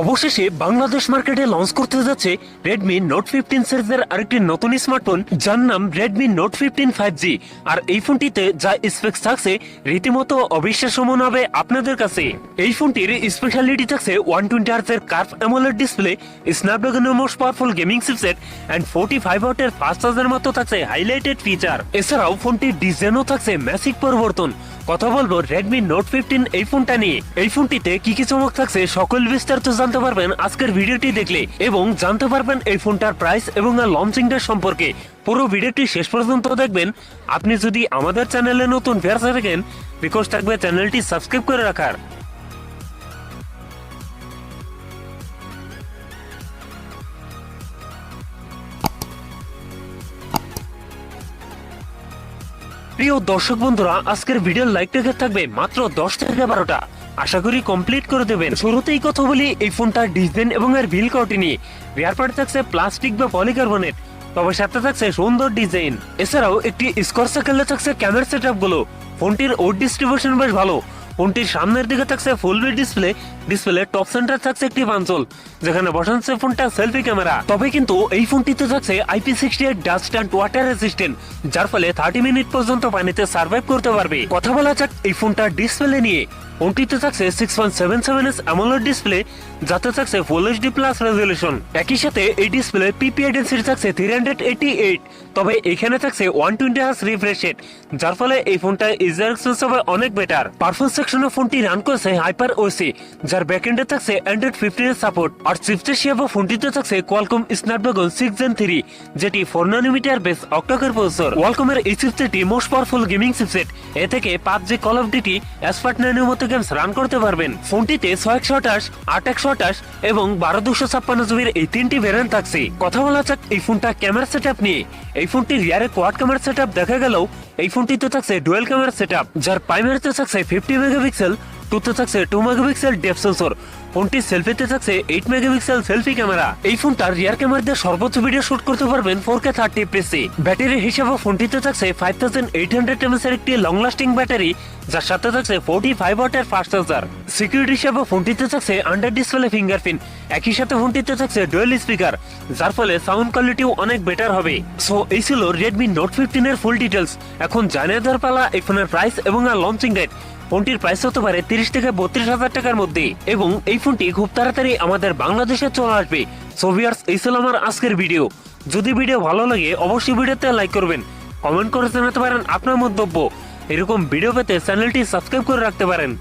অবশেষে বাংলাদেশ মার্কেটে লঞ্চ করতে যাচ্ছে রেডমি নোট 15 সিরিজের আরেকটি নতুন স্মার্টফোন, যার নাম রেডমি নোট 15 5G। আর এই ফোনটিতে যা স্পেক্স থাকছে রীতিমতো অবিশ্বাস্য মনে হবে আপনাদের কাছে। এই ফোনটির স্পেশালিটি থাকছে 120 হার্জ এর কার্ভ অ্যামোলেড ডিসপ্লে, স্ন্যাপড্রাগনের most powerful gaming chipset and 45 ওয়াটের ফাস্ট চার্জার মতো থাকছে হাইলাইটেড ফিচার। এছাড়াও ফোনটির ডিজাইনও থাকছে ম্যাসিভ পরিবর্তন। কথা বলবো রেডমি নোট 15 এই ফোনটা নিয়ে। এই ফোনটিতে কি কি চমক থাকছে সকল বিস্তারিত জানতে পারবেন আজকের ভিডিওটি দেখলে, এবং জানতে পারবেন এই ফোনটার প্রাইস এবং লঞ্চিং ডেট সম্পর্কে। পুরো ভিডিওটি শেষ পর্যন্ত দেখবেন। আপনি যদি আমাদের চ্যানেলে নতুন ভিউয়ার্স থাকেন, রিকোয়েস্ট থাকবে চ্যানেলটি সাবস্ক্রাইব করে রাখার। প্রিয় দর্শক বন্ধুরা, আজকের ভিডিওর লাইক রেখে থাকবে মাত্র 10 থেকে 12টা। আশা করি কমপ্লিট করে দেবেন। শুরুতেই কথা বলি এই ফোনটার ডিজাইন এবং এর বিল কোয়ালিটি নিয়ে। রিয়ার পার্টে থাকছে প্লাস্টিক বা পলিকার্বনেট, তবে সাথে থাকছে সুন্দর ডিজাইন। এছাড়াও একটি স্কোয়ার সার্কেলে থাকছে ক্যামেরা সেটআপ গুলো। ফোনটির ওয়েট ডিস্ট্রিবিউশন বেশ ভালো। ফোনটির সামনের দিকে থাকছে ফুল ভিউ ডিসপ্লে টপ সেন্টার থাকছে একটি পাঞ্চল, যেখানে বসাচ্ছে ফোনটা সেলফি ক্যামেরা। তবে কিন্তু এই ফোনটিতে থাকছে IP68 dust and water resistant, যার ফলে 30 মিনিট পর্যন্ত পানিতে সার্ভাইভ করতে পারবে। কথা বলা যাক এই ফোনটার ডিসপ্লে নিয়ে। ফোনটিতে থাকছে 6.77 অ্যামোলেড ডিসপ্লে, যাতে থাকছে ফুল HD প্লাস রেজলিউশন। একই সাথে এই ডিসপ্লে পিপিআই ডেনসিটি থাকছে 388, তবে এখানে থাকছে 120 হার্জ রিফ্রেশ রেট, যার ফলে এই ফোনটা ইউজার এক্সপিরিয়েন্স হবে অনেক বেটার। পারফরম্যান্স সেকশনে ফোনটি রান করেছে হাইপার ওএসি, যার ব্যাকএন্ডে থাকছে অ্যান্ড্রয়েড 15 এর সাপোর্ট। আর চিপসেট হিসেবে ফোনটিতে থাকছে কোয়ালকম স্ন্যাপড্রাগন 6 Gen 3, যেটি 4 ন্যানোমিটার বেস অক্টাকোর প্রসেসর। কোয়ালকমের এই চিপসেটটি মোস্ট পাওয়ারফুল গেমিং চিপসেট। এ থেকে PUBG, call of duty, Asphalt 9 মতো গেমস রান করতে পারবেন। ফোনটিতে 6128, 8128 এবং 12256 জিবির এই তিনটি ভেরিয়েন্ট থাকছে। কথা বলা যাক এই ফোনটা ক্যামেরা সেটআপ নিয়ে। এই ফোনটির রিয়ারে কোয়াড ক্যামেরা সেটআপ দেখা গেলেও এই ফোনটিতে থাকছে ডুয়াল ক্যামেরা সেটআপ, যার প্রাইমারিতে থাকছে 50 মেগাপিক্সেল, টুতে থাকছে 2 মেগাপিক্সেল ডেপথ সেন্সর। ফোনটির সেলফিতে থাকছে 8 মেগাপিক্সেল সেলফি ক্যামেরা। এই ফোনটার রিয়ার ক্যামেরা দিয়ে সর্বোচ্চ ভিডিও শুট করতে পারবেন 4K 30 fps। ব্যাটারি হিসেবে ফোনটিতে থাকছে 5800 mAh এর একটি লং লাস্টিং ব্যাটারি, যার সাথে থাকছে 45 ওয়াটের ফাস্ট চার্জার। সিকিউরিটি হিসেবে ফোনটিতে থাকছে আন্ডার ডিসপ্লে ফিঙ্গারপ্রিন্ট। একই সাথে ফোনটিতে থাকছে ডুয়াল স্পিকার, যার ফলে সাউন্ড কোয়ালিটিও অনেক বেটার হবে। সো এই ছিল রেডমি নোট 15 এর ফুল ডিটেলস। এখন জানিয়ে দেওয়ার পালা এই ফোনের প্রাইস এবং লঞ্চিং ডেট। ফোনটির প্রাইস হতে পারে 30 থেকে 32 হাজার টাকার মধ্যে, এবং এই ফোনটি খুব তাড়াতাড়ি আমাদের বাংলাদেশে চলে আসবে। সো ভিউয়ার্স, এই ছিল আমার আজকের ভিডিও। যদি ভিডিও ভালো লাগে অবশ্যই ভিডিওতে লাইক করবেন, কমেন্ট করে জানাতে পারেন আপনার মন্তব্য। এরকম ভিডিও পেতে চ্যানেলটি সাবস্ক্রাইব করে রাখতে পারেন।